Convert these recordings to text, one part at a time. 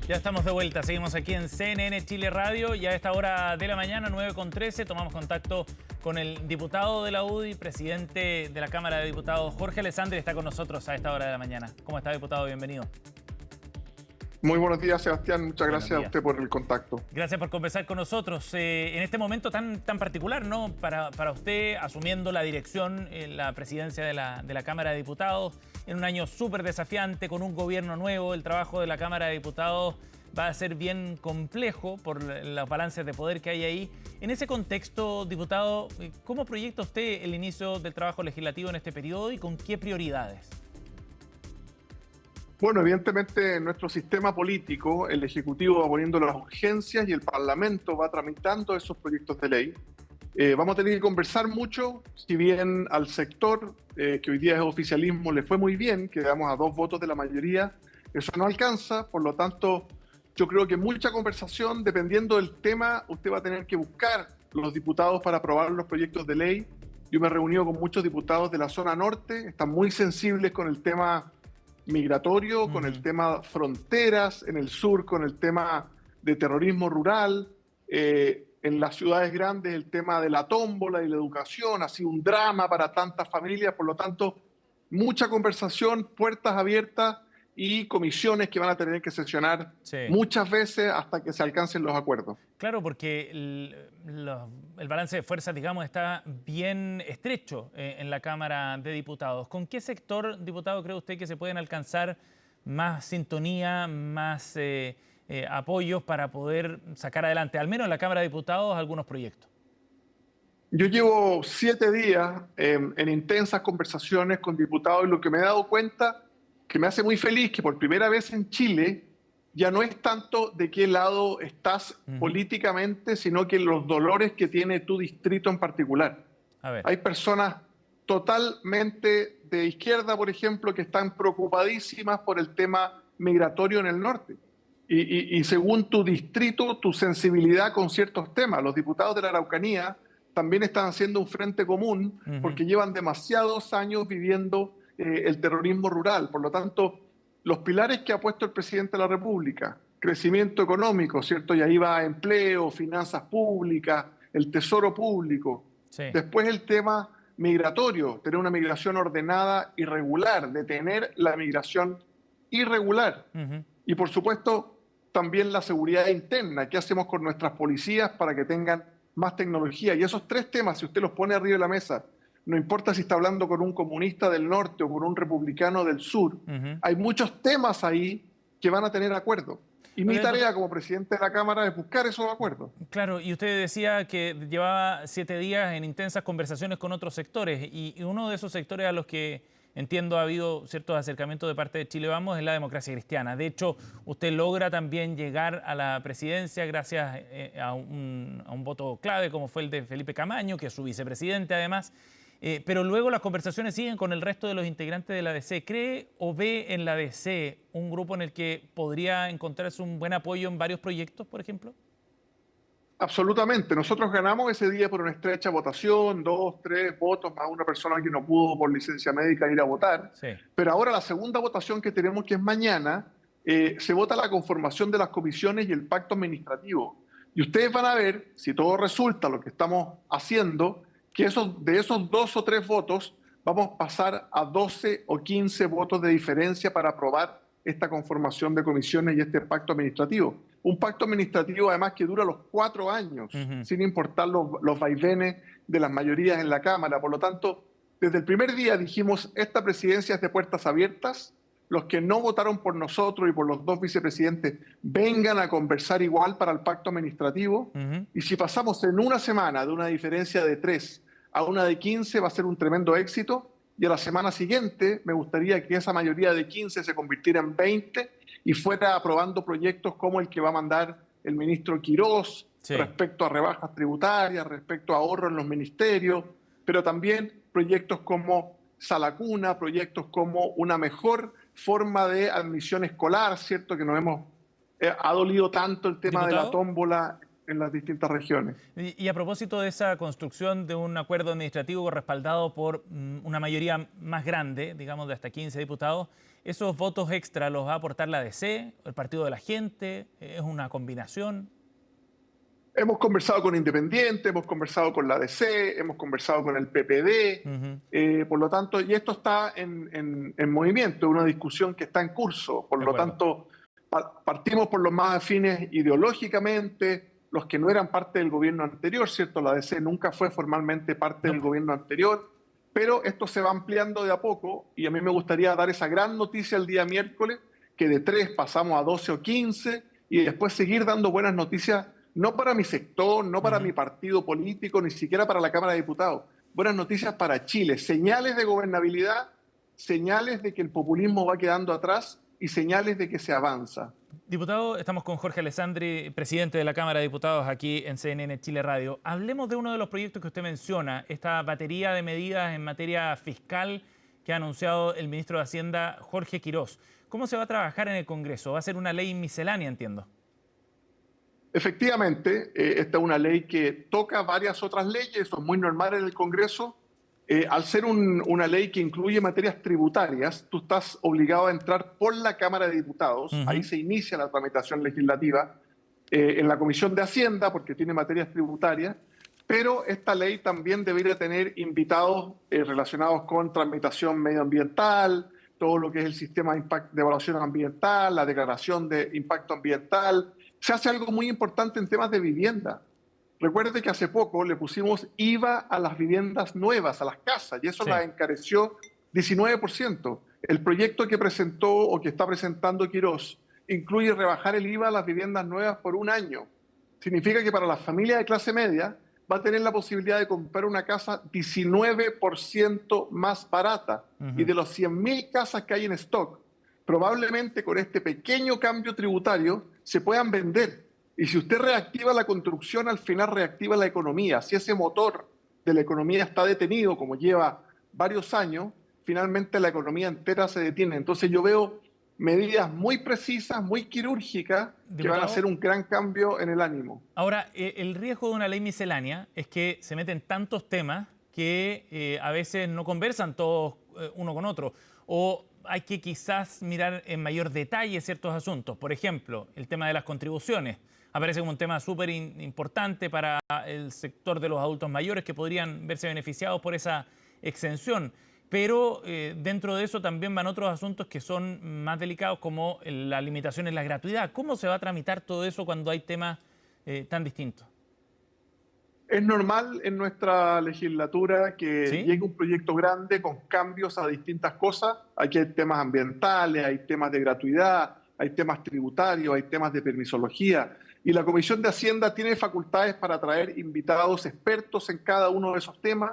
Ya estamos de vuelta, seguimos aquí en CNN Chile Radio y a esta hora de la mañana, 9:13, tomamos contacto con el diputado de la UDI, presidente de la Cámara de Diputados, Jorge Alessandri, está con nosotros a esta hora de la mañana. ¿Cómo está, diputado? Bienvenido. Muy buenos días, Sebastián. Muchas Buenos gracias a días. usted por el contacto. Gracias por conversar con nosotros en este momento tan particular, ¿no? Para usted, asumiendo la dirección, la presidencia de la Cámara de Diputados, en un año súper desafiante, con un gobierno nuevo, el trabajo de la Cámara de Diputados va a ser bien complejo por los balances de poder que hay ahí. En ese contexto, diputado, ¿cómo proyecta usted el inicio del trabajo legislativo en este periodo y con qué prioridades? Bueno, evidentemente en nuestro sistema político, el Ejecutivo va poniendo las urgencias y el Parlamento va tramitando esos proyectos de ley. Vamos a tener que conversar mucho, si bien al sector, que hoy día es oficialismo, le fue muy bien, quedamos a 2 votos de la mayoría, eso no alcanza, por lo tanto, yo creo que mucha conversación, dependiendo del tema, usted va a tener que buscar los diputados para aprobar los proyectos de ley. Yo me he reunido con muchos diputados de la zona norte, están muy sensibles con el tema migratorio, con el tema fronteras, en el sur con el tema de terrorismo rural, en las ciudades grandes el tema de la tómbola y la educación ha sido un drama para tantas familias, por lo tanto, mucha conversación, puertas abiertas y comisiones que van a tener que sesionar muchas veces hasta que se alcancen los acuerdos. Claro, porque el balance de fuerzas, digamos, está bien estrecho en la Cámara de Diputados. ¿Con qué sector, diputado, cree usted que se pueden alcanzar más sintonía, más apoyos para poder sacar adelante, al menos en la Cámara de Diputados, algunos proyectos? Yo llevo 7 días en intensas conversaciones con diputados y lo que me he dado cuenta, que me hace muy feliz, que por primera vez en Chile ya no es tanto de qué lado estás políticamente, sino que los dolores que tiene tu distrito en particular. A ver. Hay personas totalmente de izquierda, por ejemplo, que están preocupadísimas por el tema migratorio en el norte. Y según tu distrito, tu sensibilidad con ciertos temas. Los diputados de la Araucanía también están haciendo un frente común porque llevan demasiados años viviendo el terrorismo rural. Por lo tanto, los pilares que ha puesto el presidente de la República, crecimiento económico, ¿cierto? Y ahí va empleo, finanzas públicas, el tesoro público. Sí. Después el tema migratorio, tener una migración ordenada y regular, detener la migración irregular. Y por supuesto, también la seguridad interna, qué hacemos con nuestras policías para que tengan más tecnología. Y esos 3 temas, si usted los pone arriba de la mesa, no importa si está hablando con un comunista del norte o con un republicano del sur, hay muchos temas ahí que van a tener acuerdo. Y mi tarea como presidente de la Cámara es buscar esos acuerdos. Claro, y usted decía que llevaba 7 días en intensas conversaciones con otros sectores, y uno de esos sectores a los que entiendo ha habido ciertos acercamientos de parte de Chile Vamos es la democracia cristiana. De hecho, usted logra también llegar a la presidencia gracias a un voto clave como fue el de Felipe Camaño, que es su vicepresidente además. Pero luego las conversaciones siguen con el resto de los integrantes de la DC. ¿Cree o ve en la DC un grupo en el que podría encontrarse un buen apoyo en varios proyectos, por ejemplo? Absolutamente. Nosotros ganamos ese día por una estrecha votación, 2, 3 votos, más una persona que no pudo por licencia médica ir a votar. Sí. Pero ahora la segunda votación que tenemos, que es mañana, se vota la conformación de las comisiones y el pacto administrativo. Y ustedes van a ver, si todo resulta lo que estamos haciendo, que de esos 2 o 3 votos vamos a pasar a 12 o 15 votos de diferencia para aprobar esta conformación de comisiones y este pacto administrativo. Un pacto administrativo además que dura los 4 años, sin importar los vaivenes de las mayorías en la Cámara. Por lo tanto, desde el primer día dijimos, esta presidencia es de puertas abiertas. Los que no votaron por nosotros y por los 2 vicepresidentes vengan a conversar igual para el pacto administrativo. Y si pasamos en una semana de una diferencia de 3 a una de 15 va a ser un tremendo éxito. Y a la semana siguiente me gustaría que esa mayoría de 15 se convirtiera en 20 y fuera aprobando proyectos como el que va a mandar el ministro Quirós respecto a rebajas tributarias, respecto a ahorro en los ministerios, pero también proyectos como Sala Cuna, proyectos como una mejor forma de admisión escolar, ¿cierto? Que nos ha dolido tanto el tema de la tómbola en las distintas regiones. Y a propósito de esa construcción de un acuerdo administrativo respaldado por una mayoría más grande, digamos de hasta 15 diputados, ¿esos votos extra los va a aportar la DC, el Partido de la Gente? ¿Es una combinación? Hemos conversado con Independiente, hemos conversado con la DC, hemos conversado con el PPD, por lo tanto, y esto está en movimiento, una discusión que está en curso, por lo tanto, partimos por los más afines ideológicamente, los que no eran parte del gobierno anterior, ¿cierto? La DC nunca fue formalmente parte del gobierno anterior, pero esto se va ampliando de a poco y a mí me gustaría dar esa gran noticia el día miércoles, que de 3 pasamos a 12 o 15 y después seguir dando buenas noticias, no para mi sector, no para mi partido político, ni siquiera para la Cámara de Diputados. Buenas noticias para Chile, señales de gobernabilidad, señales de que el populismo va quedando atrás y señales de que se avanza. Diputado, estamos con Jorge Alessandri, presidente de la Cámara de Diputados aquí en CNN Chile Radio. Hablemos de uno de los proyectos que usted menciona, esta batería de medidas en materia fiscal que ha anunciado el ministro de Hacienda, Jorge Quirós. ¿Cómo se va a trabajar en el Congreso? ¿Va a ser una ley miscelánea, entiendo? Efectivamente, esta es una ley que toca varias otras leyes, eso es muy normal en el Congreso. Al ser una ley que incluye materias tributarias, tú estás obligado a entrar por la Cámara de Diputados, ahí se inicia la tramitación legislativa, en la Comisión de Hacienda, porque tiene materias tributarias, pero esta ley también debería tener invitados relacionados con tramitación medioambiental, todo lo que es el sistema de evaluación ambiental, la declaración de impacto ambiental. Se hace algo muy importante en temas de vivienda. Recuerde que hace poco le pusimos IVA a las viviendas nuevas, a las casas, y eso las encareció 19%. El proyecto que presentó o que está presentando Quirós incluye rebajar el IVA a las viviendas nuevas por 1 año. Significa que para la familia de clase media va a tener la posibilidad de comprar una casa 19% más barata. Y de los 100.000 casas que hay en stock, probablemente con este pequeño cambio tributario se puedan vender. Y si usted reactiva la construcción, al final reactiva la economía. Si ese motor de la economía está detenido, como lleva varios años, finalmente la economía entera se detiene. Entonces yo veo medidas muy precisas, muy quirúrgicas, que van a hacer un gran cambio en el ánimo. Ahora, el riesgo de una ley miscelánea es que se meten tantos temas que a veces no conversan todos uno con otro, o hay que quizás mirar en mayor detalle ciertos asuntos. Por ejemplo, el tema de las contribuciones aparece como un tema súper importante para el sector de los adultos mayores que podrían verse beneficiados por esa exención. Pero dentro de eso también van otros asuntos que son más delicados, como la limitación en la gratuidad. ¿Cómo se va a tramitar todo eso cuando hay temas tan distintos? Es normal en nuestra legislatura que llegue un proyecto grande con cambios a distintas cosas. Aquí hay temas ambientales, hay temas de gratuidad, hay temas tributarios, hay temas de permisología. Y la Comisión de Hacienda tiene facultades para traer invitados expertos en cada uno de esos temas.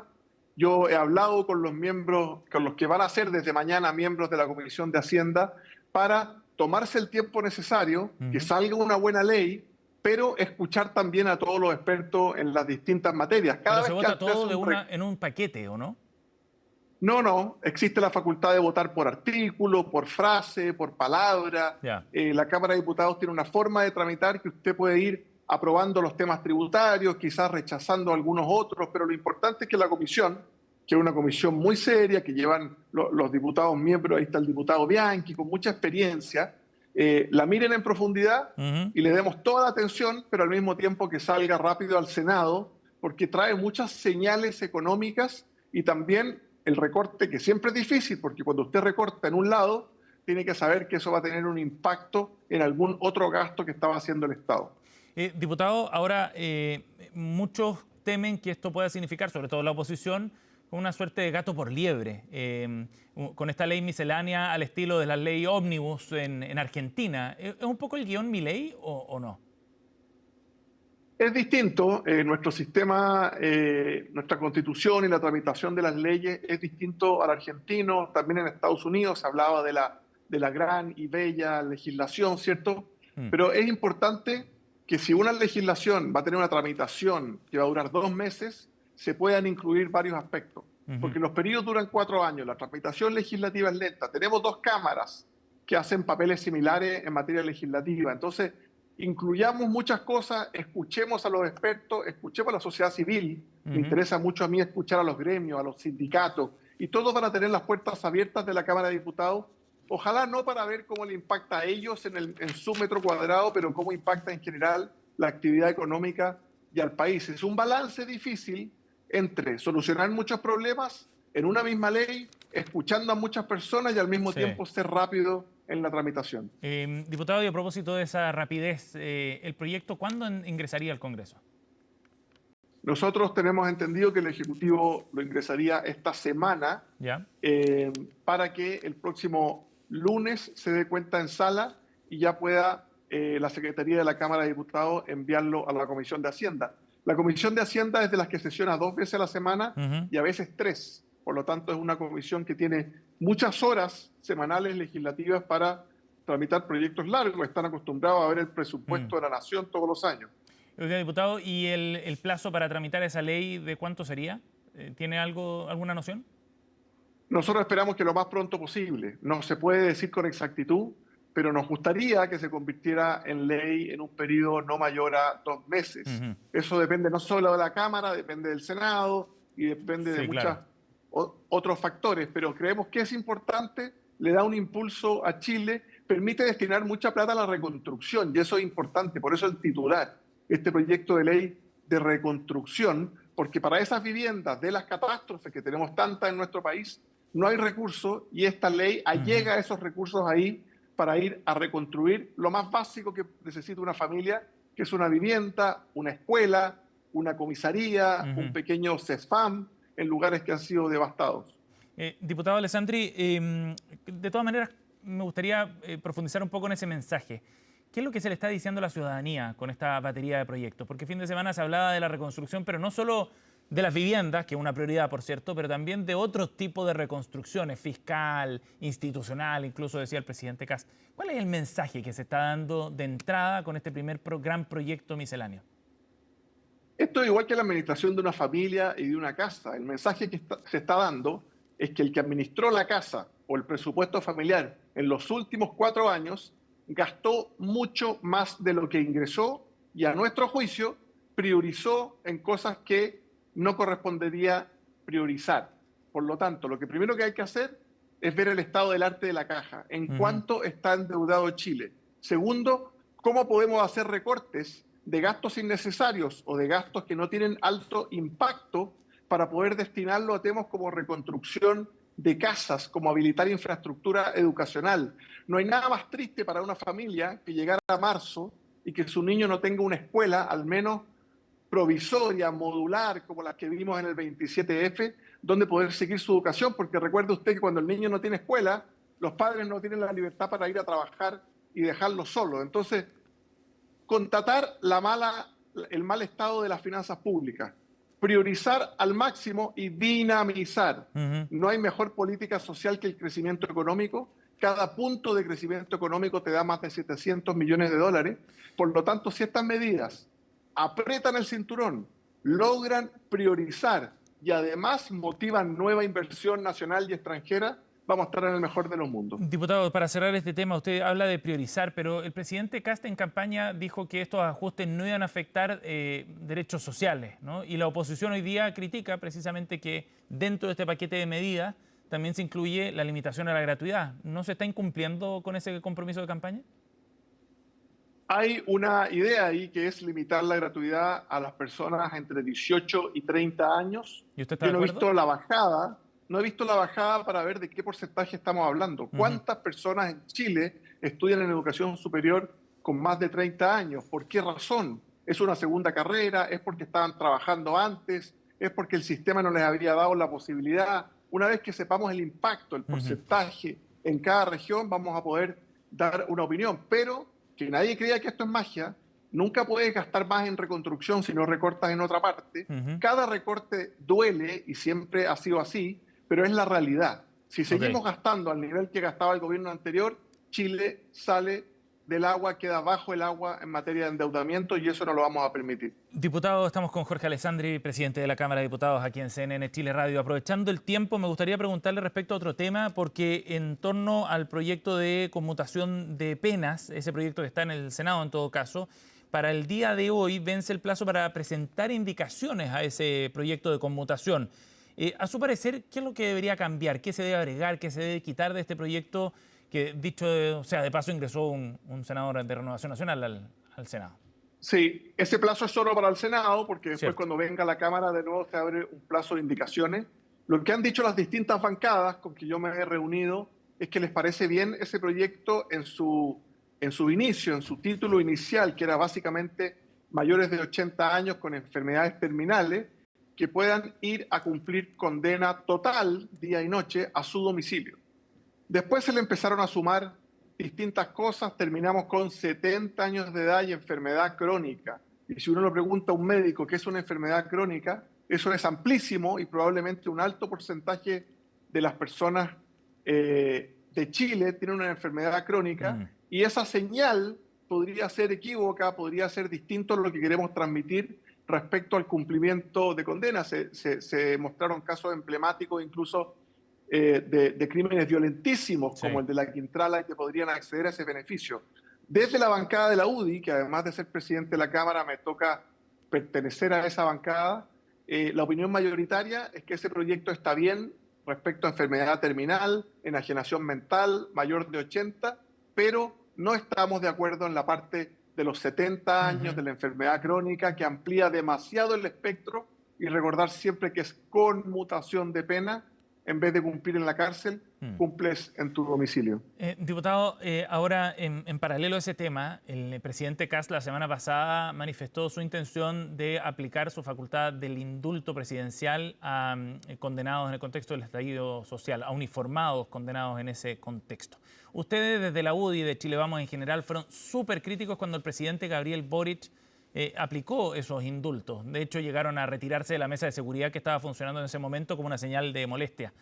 Yo he hablado con los miembros, con los que van a ser desde mañana miembros de la Comisión de Hacienda, para tomarse el tiempo necesario, que salga una buena ley, pero escuchar también a todos los expertos en las distintas materias. Pero se vota todo en un paquete, ¿o no? No, existe la facultad de votar por artículo, por frase, por palabra. La Cámara de Diputados tiene una forma de tramitar que usted puede ir aprobando los temas tributarios, quizás rechazando algunos otros, pero lo importante es que la comisión, que es una comisión muy seria, que llevan los diputados miembros, ahí está el diputado Bianchi, con mucha experiencia, la miren en profundidad y le demos toda la atención, pero al mismo tiempo que salga rápido al Senado, porque trae muchas señales económicas y también el recorte, que siempre es difícil, porque cuando usted recorta en un lado, tiene que saber que eso va a tener un impacto en algún otro gasto que estaba haciendo el Estado. Diputado, ahora muchos temen que esto pueda significar, sobre todo la oposición, una suerte de gato por liebre, con esta ley miscelánea al estilo de la ley ómnibus en Argentina. ¿Es un poco el guión Milei o no? Es distinto. Nuestro sistema, nuestra constitución y la tramitación de las leyes es distinto al argentino. También en Estados Unidos se hablaba de la gran y bella legislación, ¿cierto? Pero es importante que si una legislación va a tener una tramitación que va a durar 2 meses, se puedan incluir varios aspectos. Porque los periodos duran 4 años, la tramitación legislativa es lenta. Tenemos 2 cámaras que hacen papeles similares en materia legislativa. Entonces, incluyamos muchas cosas, escuchemos a los expertos, escuchemos a la sociedad civil. Me interesa mucho a mí escuchar a los gremios, a los sindicatos, y todos van a tener las puertas abiertas de la Cámara de Diputados. Ojalá no para ver cómo le impacta a ellos en su metro cuadrado, pero cómo impacta en general la actividad económica y al país. Es un balance difícil entre solucionar muchos problemas en una misma ley, escuchando a muchas personas y al mismo tiempo ser rápido en la tramitación. Diputado, y a propósito de esa rapidez, ¿el proyecto cuándo ingresaría al Congreso? Nosotros tenemos entendido que el Ejecutivo lo ingresaría esta semana para que el próximo lunes se dé cuenta en sala y ya pueda la Secretaría de la Cámara de Diputados enviarlo a la Comisión de Hacienda. La Comisión de Hacienda es de las que sesiona 2 veces a la semana y a veces 3. Por lo tanto, es una comisión que tiene muchas horas semanales legislativas para tramitar proyectos largos. Están acostumbrados a ver el presupuesto de la Nación todos los años. Oiga, diputado, ¿y el plazo para tramitar esa ley de cuánto sería? ¿Tiene alguna noción? Nosotros esperamos que lo más pronto posible. No se puede decir con exactitud, pero nos gustaría que se convirtiera en ley en un periodo no mayor a 2 meses. Eso depende no solo de la Cámara, depende del Senado y depende de muchos otros factores, pero creemos que es importante, le da un impulso a Chile, permite destinar mucha plata a la reconstrucción y eso es importante, por eso el titular, este proyecto de ley de reconstrucción, porque para esas viviendas de las catástrofes que tenemos tantas en nuestro país, no hay recursos y esta ley allega esos recursos ahí para ir a reconstruir lo más básico que necesita una familia, que es una vivienda, una escuela, una comisaría, un pequeño CESFAM en lugares que han sido devastados. Diputado Alessandri, de todas maneras me gustaría profundizar un poco en ese mensaje. ¿Qué es lo que se le está diciendo a la ciudadanía con esta batería de proyectos? Porque el fin de semana se hablaba de la reconstrucción, pero no solo de las viviendas, que es una prioridad, por cierto, pero también de otros tipos de reconstrucciones, fiscal, institucional, incluso decía el presidente Kast. ¿Cuál es el mensaje que se está dando de entrada con este primer gran proyecto misceláneo? Esto es igual que la administración de una familia y de una casa. El mensaje que se está dando es que el que administró la casa o el presupuesto familiar en los últimos 4 años gastó mucho más de lo que ingresó y a nuestro juicio priorizó en cosas que no correspondería priorizar. Por lo tanto, lo que primero que hay que hacer es ver el estado del arte de la caja, en cuánto está endeudado Chile. Segundo, cómo podemos hacer recortes de gastos innecesarios o de gastos que no tienen alto impacto para poder destinarlo a temas como reconstrucción de casas, como habilitar infraestructura educacional. No hay nada más triste para una familia que llegar a marzo y que su niño no tenga una escuela, al menos provisoria, modular, como las que vimos en el 27F, donde poder seguir su educación, porque recuerde usted que cuando el niño no tiene escuela, los padres no tienen la libertad para ir a trabajar y dejarlo solo. Entonces, constatar el mal estado de las finanzas públicas, priorizar al máximo y dinamizar. No hay mejor política social que el crecimiento económico. Cada punto de crecimiento económico te da más de 700 millones de dólares. Por lo tanto, si estas medidas apretan el cinturón, logran priorizar y además motivan nueva inversión nacional y extranjera, vamos a estar en el mejor de los mundos. Diputado, para cerrar este tema, usted habla de priorizar, pero el presidente Kast en campaña dijo que estos ajustes no iban a afectar derechos sociales, ¿no? Y la oposición hoy día critica precisamente que dentro de este paquete de medidas también se incluye la limitación a la gratuidad. ¿No se está incumpliendo con ese compromiso de campaña? Hay una idea ahí que es limitar la gratuidad a las personas entre 18 y 30 años. ¿Y usted está Yo de no he acuerdo? visto la bajada. No he visto la bajada para ver de qué porcentaje estamos hablando. ¿Cuántas personas en Chile estudian en educación superior con más de 30 años? ¿Por qué razón? ¿Es una segunda carrera? ¿Es porque estaban trabajando antes? ¿Es porque el sistema no les había dado la posibilidad? Una vez que sepamos el impacto, el porcentaje en cada región, vamos a poder dar una opinión. Pero que nadie crea que esto es magia. Nunca puedes gastar más en reconstrucción si no recortas en otra parte. Cada recorte duele y siempre ha sido así, pero es la realidad. Si seguimos gastando al nivel que gastaba el gobierno anterior, Chile sale del agua queda bajo el agua en materia de endeudamiento y eso no lo vamos a permitir. Diputado, estamos con Jorge Alessandri, presidente de la Cámara de Diputados aquí en CNN Chile Radio. Aprovechando el tiempo, me gustaría preguntarle respecto a otro tema, porque en torno al proyecto de conmutación de penas, ese proyecto que está en el Senado en todo caso, para el día de hoy vence el plazo para presentar indicaciones a ese proyecto de conmutación. A su parecer, ¿qué es lo que debería cambiar? ¿Qué se debe agregar? ¿Qué se debe quitar de este proyecto que, dicho sea de paso, ingresó un senador de Renovación Nacional al Senado? Sí, ese plazo es solo para el Senado, porque después Cierto. cuando venga la Cámara de nuevo se abre un plazo de indicaciones. Lo que han dicho las distintas bancadas con que yo me he reunido es que les parece bien ese proyecto en su inicio, en su título inicial, que era básicamente mayores de 80 años con enfermedades terminales, que puedan ir a cumplir condena total, día y noche, a su domicilio. Después se le empezaron a sumar distintas cosas, terminamos con 70 años de edad y enfermedad crónica. Y si uno le pregunta a un médico qué es una enfermedad crónica, eso es amplísimo y probablemente un alto porcentaje de las personas de Chile tienen una enfermedad crónica y esa señal podría ser equívoca, podría ser distinto a lo que queremos transmitir respecto al cumplimiento de condenas. Se mostraron casos emblemáticos incluso de crímenes violentísimos, Sí. como el de la Quintrala, que podrían acceder a ese beneficio. Desde la bancada de la UDI, que además de ser presidente de la Cámara me toca pertenecer a esa bancada, la opinión mayoritaria es que ese proyecto está bien respecto a enfermedad terminal, enajenación mental, mayor de 80, pero no estamos de acuerdo en la parte de los 70 años de la enfermedad crónica, que amplía demasiado el espectro, y recordar siempre que es conmutación de pena. En vez de cumplir en la cárcel, cumples en tu domicilio. Diputado, ahora en paralelo a ese tema, el presidente Kast la semana pasada manifestó su intención de aplicar su facultad del indulto presidencial a condenados en el contexto del estallido social, a uniformados condenados en ese contexto. Ustedes desde la UDI y de Chile Vamos en general fueron súper críticos cuando el presidente Gabriel Boric aplicó esos indultos. De hecho, llegaron a retirarse de la mesa de seguridad que estaba funcionando en ese momento como una señal de molestia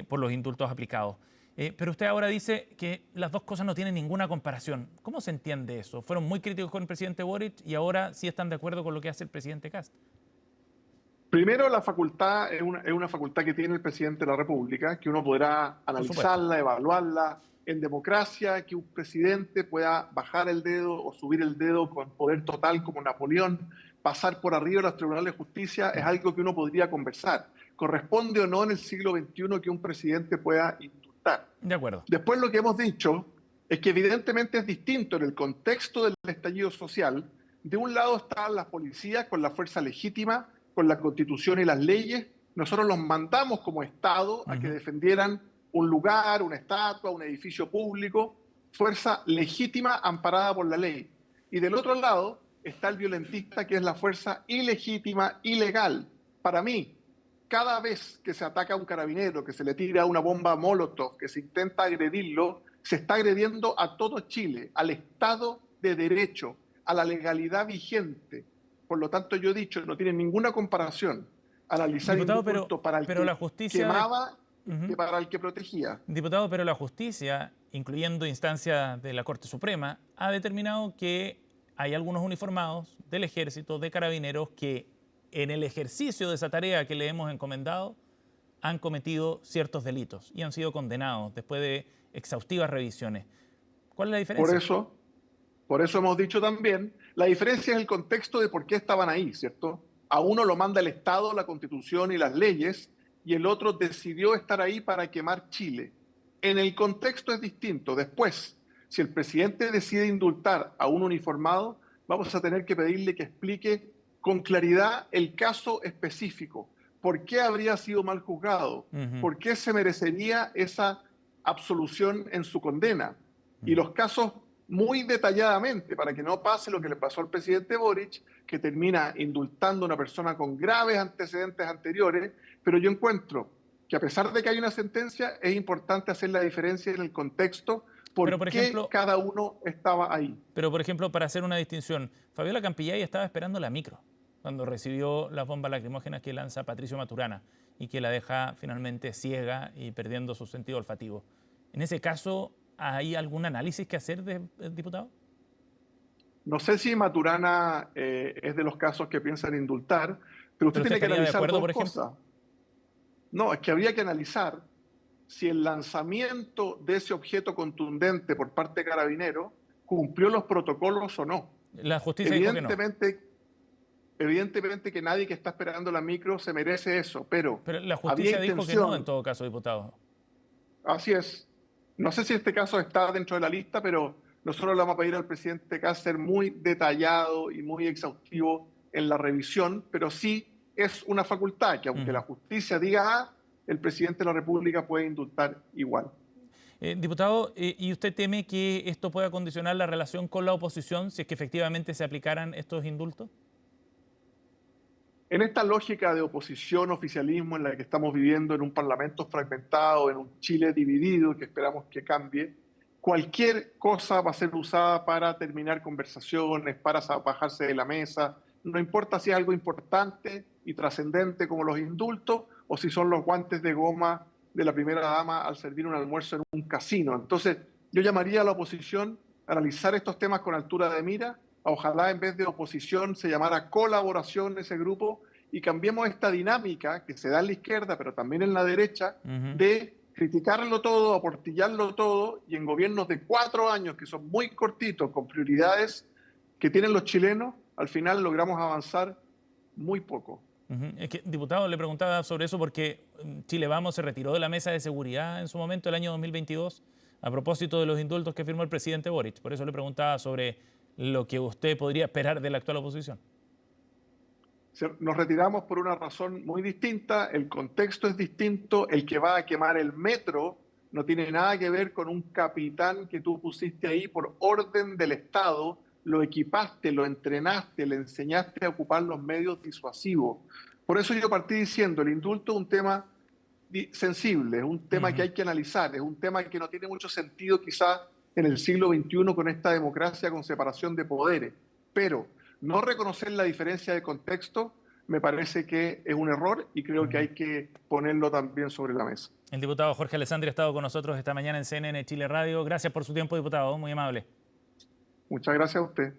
por los indultos aplicados. Pero usted ahora dice que las dos cosas no tienen ninguna comparación. ¿Cómo se entiende eso? Fueron muy críticos con el presidente Boric y ahora sí están de acuerdo con lo que hace el presidente Kast. Primero, la facultad es una facultad que tiene el presidente de la República, que uno podrá analizarla, evaluarla. En democracia, que un presidente pueda bajar el dedo o subir el dedo con poder total como Napoleón, pasar por arriba de los tribunales de justicia, es algo que uno podría conversar. ¿Corresponde o no en el siglo XXI que un presidente pueda indultar? De acuerdo. Después lo que hemos dicho es que evidentemente es distinto en el contexto del estallido social. De un lado están las policías con la fuerza legítima, con la Constitución y las leyes. Nosotros los mandamos como Estado a que defendieran un lugar, una estatua, un edificio público, fuerza legítima amparada por la ley. Y del otro lado está el violentista, que es la fuerza ilegítima, ilegal. Para mí, cada vez que se ataca a un carabinero, que se le tira una bomba Molotov, que se intenta agredirlo, se está agrediendo a todo Chile, al Estado de Derecho, a la legalidad vigente. Por lo tanto, yo he dicho, no tiene ninguna comparación analizar Diputado, indulto para el pero que la justicia quemaba que para el que protegía. Diputado, pero la justicia, incluyendo instancias de la Corte Suprema, ha determinado que hay algunos uniformados del Ejército, de Carabineros, que en el ejercicio de esa tarea que le hemos encomendado han cometido ciertos delitos y han sido condenados después de exhaustivas revisiones. ¿Cuál es la diferencia? Por eso hemos dicho también, la diferencia es el contexto de por qué estaban ahí, ¿cierto? A uno lo manda el Estado, la Constitución y las leyes, y el otro decidió estar ahí para quemar Chile. En el contexto es distinto. Después, si el presidente decide indultar a un uniformado, vamos a tener que pedirle que explique con claridad el caso específico. ¿Por qué habría sido mal juzgado? ¿Por qué se merecería esa absolución en su condena? Y los casos muy detalladamente, para que no pase lo que le pasó al presidente Boric, que termina indultando a una persona con graves antecedentes anteriores. Pero yo encuentro que a pesar de que hay una sentencia, es importante hacer la diferencia en el contexto por qué cada uno estaba ahí. Pero, por ejemplo, para hacer una distinción, Fabiola Campillay estaba esperando la micro cuando recibió las bombas lacrimógenas que lanza Patricio Maturana y que la deja finalmente ciega y perdiendo su sentido olfativo. En ese caso, ¿hay algún análisis que hacer, diputado? No sé si Maturana es de los casos que piensan indultar, pero usted ¿Pero usted tiene que estaría de analizar acuerdo, dos por ejemplo? cosas. No, es que habría que analizar si el lanzamiento de ese objeto contundente por parte de Carabineros cumplió los protocolos o no. La justicia dijo que no. Evidentemente, evidentemente que nadie que está esperando la micro se merece eso, pero Pero la había justicia dijo que no en intención, todo caso, diputado. así es. No sé si este caso está dentro de la lista, pero nosotros le vamos a pedir al presidente que ser muy detallado y muy exhaustivo en la revisión, pero sí es una facultad que aunque la Ujú. justicia diga A, el presidente de la República puede indultar igual. Diputado, ¿y usted teme que esto pueda condicionar la relación con la oposición si es que efectivamente se aplicaran estos indultos? En esta lógica de oposición, oficialismo en la que estamos viviendo en un Parlamento fragmentado, en un Chile dividido que esperamos que cambie, cualquier cosa va a ser usada para terminar conversaciones, para bajarse de la mesa, no importa si es algo importante y trascendente como los indultos o si son los guantes de goma de la primera dama al servir un almuerzo en un casino. Entonces, yo llamaría a la oposición a analizar estos temas con altura de mira. Ojalá en vez de oposición se llamara colaboración ese grupo y cambiemos esta dinámica que se da en la izquierda, pero también en la derecha, Ujú. de criticarlo todo, aportillarlo todo, y en gobiernos de 4 años, que son muy cortitos, con prioridades que tienen los chilenos, al final logramos avanzar muy poco. Ujú. Es que, diputado, le preguntaba sobre eso porque Chile Vamos se retiró de la mesa de seguridad en su momento, el año 2022, a propósito de los indultos que firmó el presidente Boric. Por eso le preguntaba sobre lo que usted podría esperar de la actual oposición. Nos retiramos por una razón muy distinta, el contexto es distinto, el que va a quemar el metro no tiene nada que ver con un capitán que tú pusiste ahí por orden del Estado, lo equipaste, lo entrenaste, le enseñaste a ocupar los medios disuasivos. Por eso yo partí diciendo, el indulto es un tema sensible, es un tema que Ujú. hay que analizar, es un tema que no tiene mucho sentido quizás en el siglo XXI con esta democracia con separación de poderes, pero no reconocer la diferencia de contexto me parece que es un error y creo que Ujú. hay que ponerlo también sobre la mesa. El diputado Jorge Alessandri ha estado con nosotros esta mañana en CNN Chile Radio. Gracias por su tiempo, diputado. Muy amable. Muchas gracias a usted.